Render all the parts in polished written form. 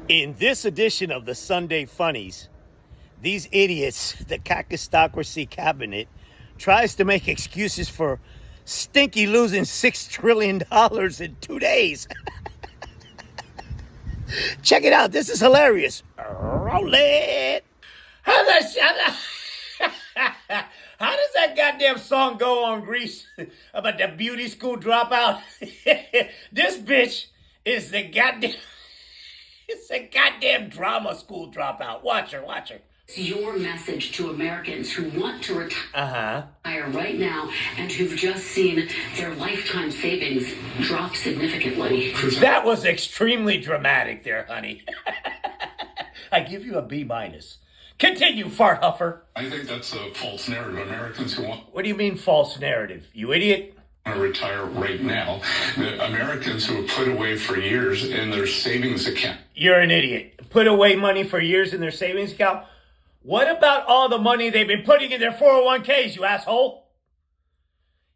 In this edition of the Sunday Funnies, these idiots, the KAKISTOCRACY cabinet, tries to make excuses for stinky losing $6 trillion in 2 days. Check it out. This is hilarious. Roll it. How does that goddamn song go on Grease about the beauty school dropout? This bitch is the goddamn... It's a goddamn drama school dropout. Watch her. It's your message to Americans who want to retire right now and who've just seen their lifetime savings drop significantly. That was extremely dramatic there, honey. I give you a B-. Continue, fart huffer. I think that's a false narrative. Americans who want... What do you mean false narrative, you idiot? To retire right now. The Americans who have put away for years in their savings account. You're an idiot. Put away money for years in their savings account? What about all the money they've been putting in their 401ks, you asshole?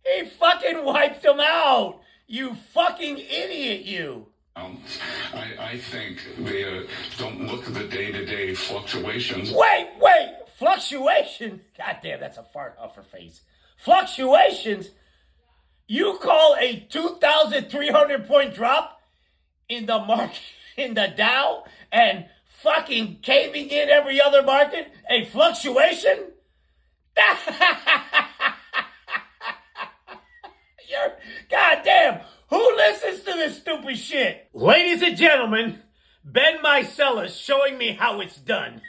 He fucking wiped them out. You fucking idiot, you. I think they don't look at the day-to-day fluctuations. Wait. Fluctuation? Goddamn, that's a fart huffer face. Fluctuations? You call a 2,300 point drop in the market, in the Dow, and fucking caving in every other market a fluctuation? You're goddamn. Who listens to this stupid shit? Ladies and gentlemen, Ben Mycella's showing me how it's done.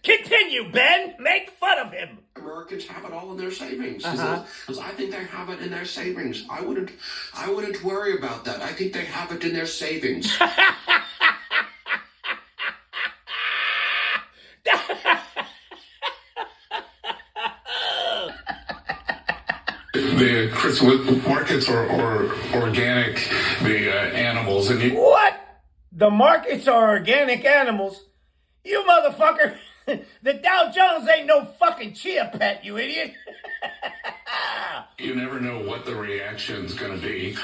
Continue, Ben. Make fun of him. Americans have it all in their savings. Because I think they have it in their savings. I wouldn't worry about that. I think they have it in their savings. Chris, with markets or organic, the animals. And What? The markets are organic animals? You motherfucker. The Dow Jones ain't no fucking chia pet, you idiot. You never know what the reaction's going to be.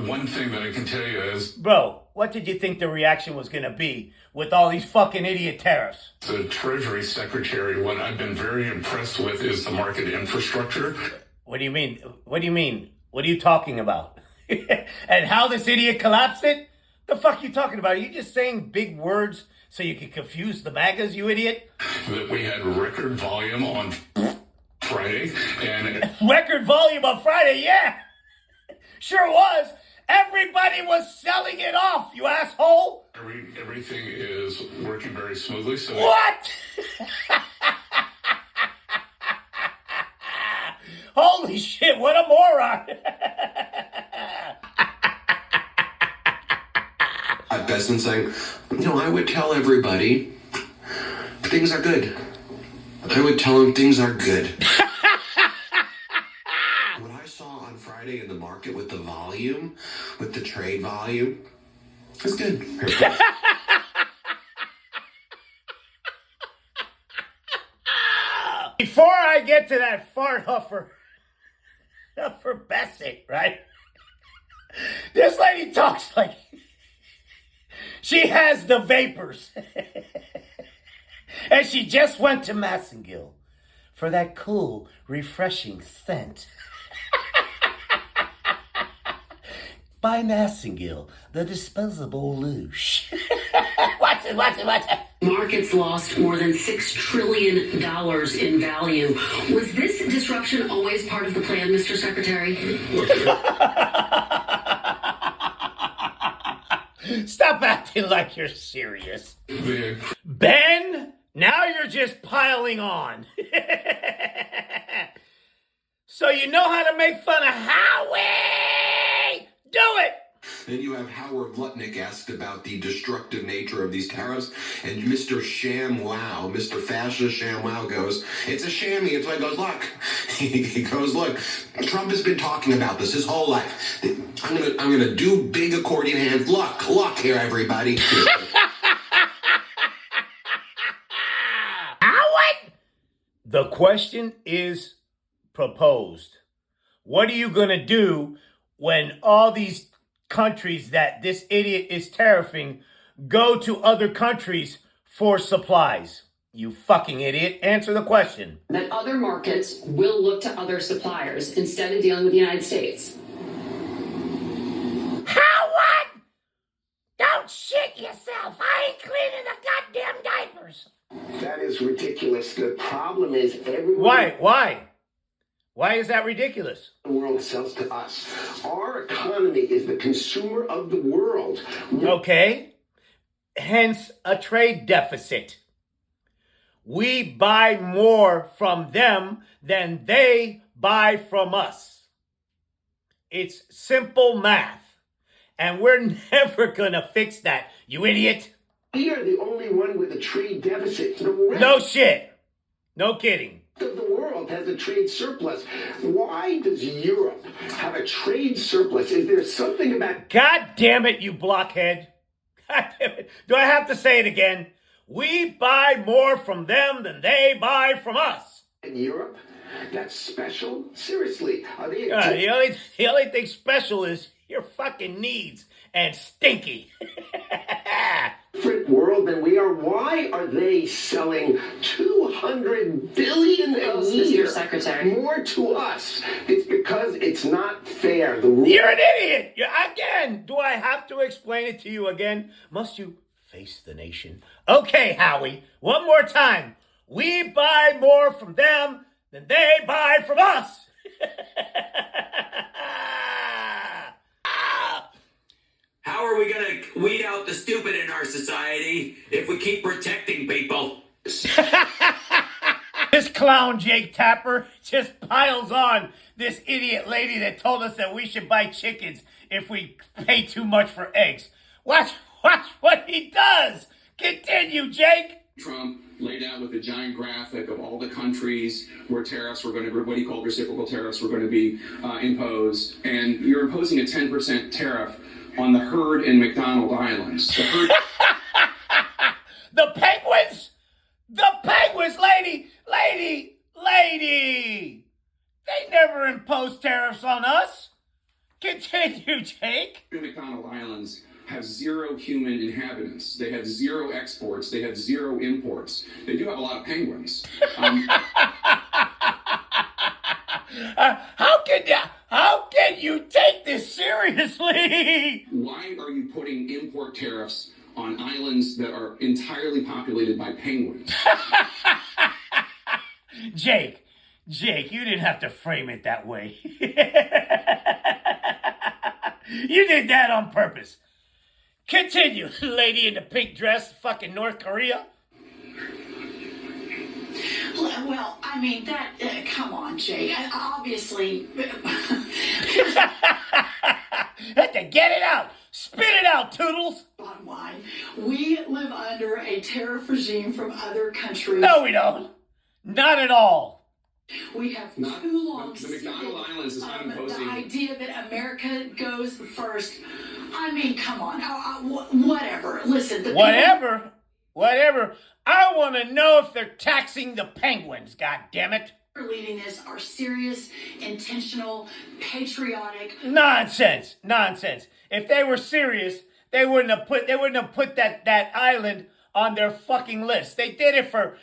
One thing that I can tell you is... Bro, what did you think the reaction was going to be with all these fucking idiot tariffs? The Treasury Secretary, what I've been very impressed with is the market infrastructure. What do you mean? What are you talking about? And how this idiot collapsed it? The fuck you talking about? Are you just saying big words so you can confuse the MAGAs, you idiot? That we had record volume on Friday, and... Record volume on Friday, yeah! Sure was! Everybody was selling it off, you asshole! Everything is working very smoothly, so... What? Holy shit, what a moron! At best in saying, I would tell everybody things are good. I would tell them things are good. What I saw on Friday in the market with the volume, with the trade volume, is good. Before I get to that fart huffer Bassett, right? This lady talks like she has the vapors. And she just went to Massengill for that cool, refreshing scent. By Massengill, the disposable loosh. Watch it. Markets lost more than $6 trillion in value. Was this disruption always part of the plan, Mr. Secretary? Stop acting like you're serious. Ben, now you're just piling on. So you know how to make fun of Howie? Do it! Then you have Howard Lutnick asked about the destructive nature of these tariffs, and Mr. ShamWow, Mr. Fascist ShamWow goes, it's a shammy. It's like, goes, look. He goes, look, Trump has been talking about this his whole life. I'm gonna do big accordion hands. Look here, everybody. Howard? The question is proposed. What are you gonna do when all these countries that this idiot is tariffing go to other countries for supplies? You fucking idiot. Answer the question. That other markets will look to other suppliers instead of dealing with the United States. How what? Don't shit yourself. I ain't cleaning the goddamn diapers. That is ridiculous. The problem is everyone... Why is that ridiculous? The world sells to us. Our economy is the consumer of the world. Okay. Hence a trade deficit. We buy more from them than they buy from us. It's simple math. And we're never gonna fix that, you idiot. We are the only one with a trade deficit. The rest No shit. No kidding. of the world has a trade surplus. Why does Europe have a trade surplus? Is there something about... God damn it, you blockhead. God damn it. Do I have to say it again? We buy more from them than they buy from us. in Europe that's special? Seriously, are they... The only thing special is your fucking needs and stinky. different world than we are. Why are they selling $200 billion a year, Mr. Secretary, more to us? It's because it's not fair. You're an idiot. Again, do I have to explain it to you again? Must you face the nation? Okay, Howie, one more time. We buy more from them than they buy from us. How are we going to weed out the stupid in our society if we keep protecting people? This clown Jake Tapper just piles on this idiot lady that told us that we should buy chickens if we pay too much for eggs. Watch what he does. Continue, Jake. Trump laid out with a giant graphic of all the countries where tariffs were going to, what he called reciprocal tariffs, were going to be imposed. And you're imposing a 10% tariff on the herd in McDonald Islands. The herd... The penguins! The penguins, lady! They never imposed tariffs on us. Continue, Jake. The McDonald Islands have 0 human inhabitants. They have 0 exports. They have 0 imports. They do have a lot of penguins. How can you take this seriously? Why are you putting import tariffs on islands that are entirely populated by penguins? Jake, you didn't have to frame it that way. You did that on purpose. Continue, lady in the pink dress, fucking North Korea. Well, I mean, that, come on, Jay. Obviously. Have to get it out. Spit it out, Toodles. Bottom line, we live under a tariff regime from other countries. No, we don't. Not at all. We have too long the McDonald Islands is not imposing... the idea that America goes first. I mean, come on. Whatever. Listen. Whatever. I want to know if they're taxing the penguins, God damn it. Leading this are serious, intentional, patriotic. Nonsense. If they were serious, they wouldn't have put that island on their fucking list. They did it for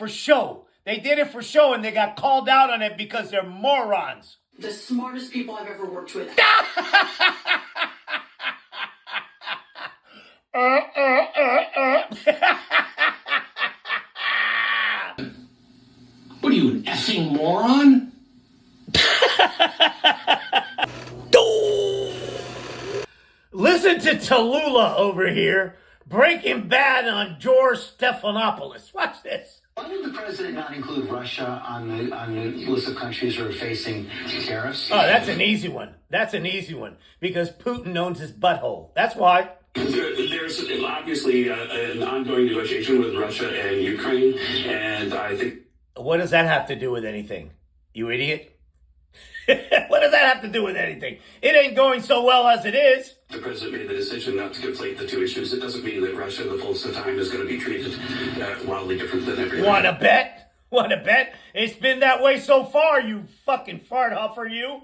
show. They did it for show, and they got called out on it because they're morons. The smartest people I've ever worked with. What are you, an effing moron? Listen to Tallulah over here, Breaking Bad on George Stephanopoulos. Watch this. Why did the president not include Russia on the list of countries who are facing tariffs? Oh, that's an easy one. Because Putin owns his butthole. That's why. There's obviously an ongoing negotiation with Russia and Ukraine, and I think... What does that have to do with anything, you idiot? What does that have to do with anything? It ain't going so well as it is. The president made the decision not to conflate the two issues. It doesn't mean that Russia in the fullest of time is going to be treated wildly different than everyone. Want to bet? Want to bet? It's been that way so far, you fucking fart huffer, you.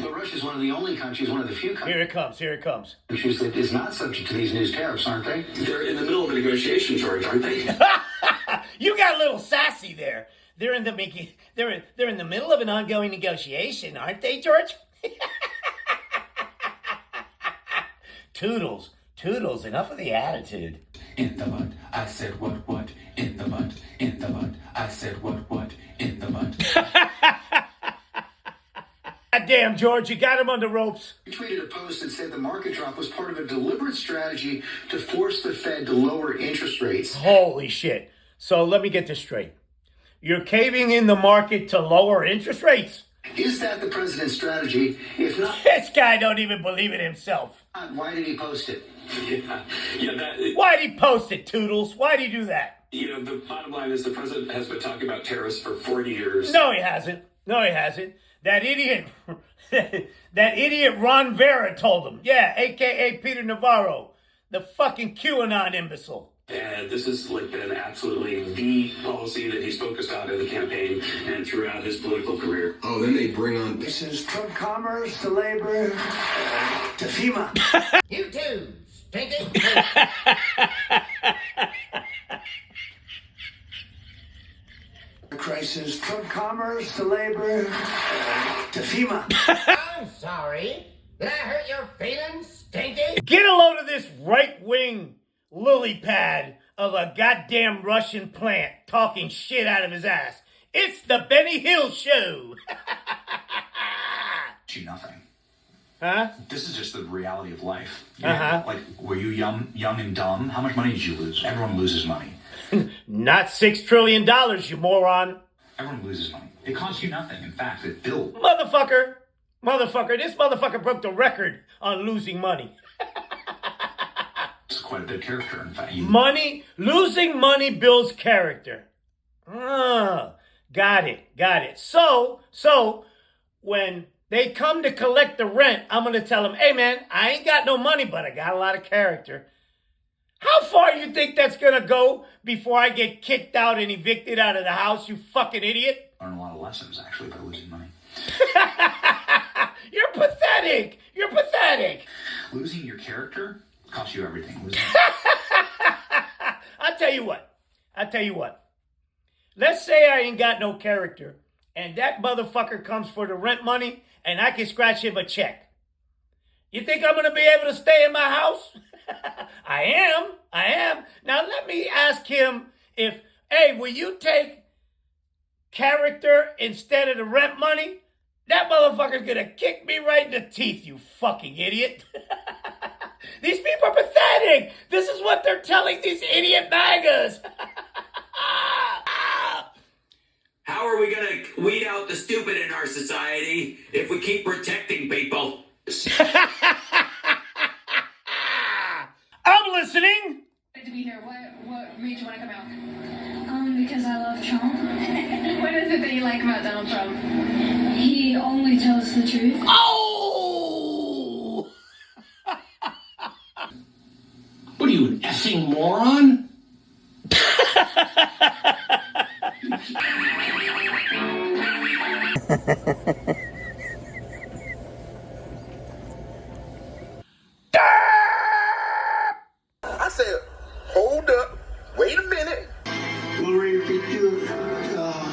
But Russia's one of the only countries, one of the few countries. Here it comes, here it comes. Countries that is not subject to these new tariffs, aren't they? They're in the middle of a negotiation, George, aren't they? You got a little sassy there. They're in the middle of an ongoing negotiation, aren't they, George? Toodles, enough of the attitude. In the butt, I said what, in the butt, I said what, in the butt. Goddamn, George, you got him on the ropes. He tweeted a post that said the market drop was part of a deliberate strategy to force the Fed to lower interest rates. Holy shit. So let me get this straight. You're caving in the market to lower interest rates? Is that the president's strategy? If not, this guy don't even believe it himself. Why did he post it? Why'd he post it, Toodles? Why'd he do that? You know, the bottom line is the president has been talking about tariffs for 40 years. No, he hasn't. That idiot Ron Vera told him. Yeah, a.k.a. Peter Navarro, the fucking QAnon imbecile. And this has been absolutely the policy that he's focused on in the campaign and throughout his political career. Oh, then they bring on... This is from commerce to labor to FEMA. You too, stinking. Crisis from commerce to labor to FEMA. I'm sorry. Did I hurt your feelings, stinky? Get a load of this right-wing lily pad of a goddamn Russian plant talking shit out of his ass. It's the Benny Hill Show. Nothing. Huh? This is just the reality of life. Uh-huh. Like, were you young and dumb? How much money did you lose? Everyone loses money. Not $6 trillion, you moron. Everyone loses money. It costs you nothing. In fact, it built. Motherfucker, this motherfucker broke the record on losing money. It's quite a bit of character, in fact. Losing money builds character. Got it. So, when they come to collect the rent, I'm going to tell them, hey man, I ain't got no money, but I got a lot of character. How far you think that's going to go before I get kicked out and evicted out of the house, you fucking idiot? I learned a lot of lessons, actually, by losing money. You're pathetic. Losing your character costs you everything. I'll tell you what. Let's say I ain't got no character, and that motherfucker comes for the rent money, and I can scratch him a check. You think I'm going to be able to stay in my house? I am. Now let me ask him hey, will you take character instead of the rent money? That motherfucker's going to kick me right in the teeth, you fucking idiot. These people are pathetic. This is what they're telling these idiot MAGAs. How are we going to weed out the stupid in our society if we keep protecting people? I'm listening. To be here. What made you want to come out? Because I love Trump. What is it that you like about Donald Trump? He only tells the truth. Oh! What are you, an effing moron? I said, hold up, wait a minute. Glory be to God.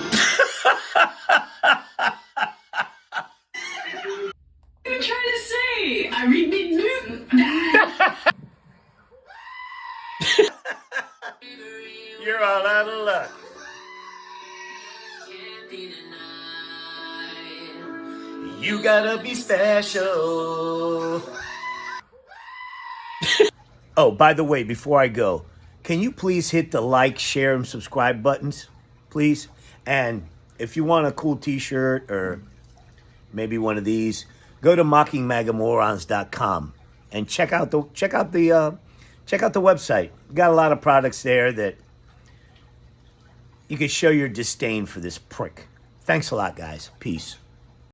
What are you trying to say? I read me Newton. You're all out of luck. You gotta be special. Oh, by the way, before I go, can you please hit the like, share, and subscribe buttons, please? And if you want a cool t-shirt or maybe one of these, go to mockingmagamorons.com and check out the website. We got a lot of products there that you can show your disdain for this prick. Thanks a lot, guys. Peace.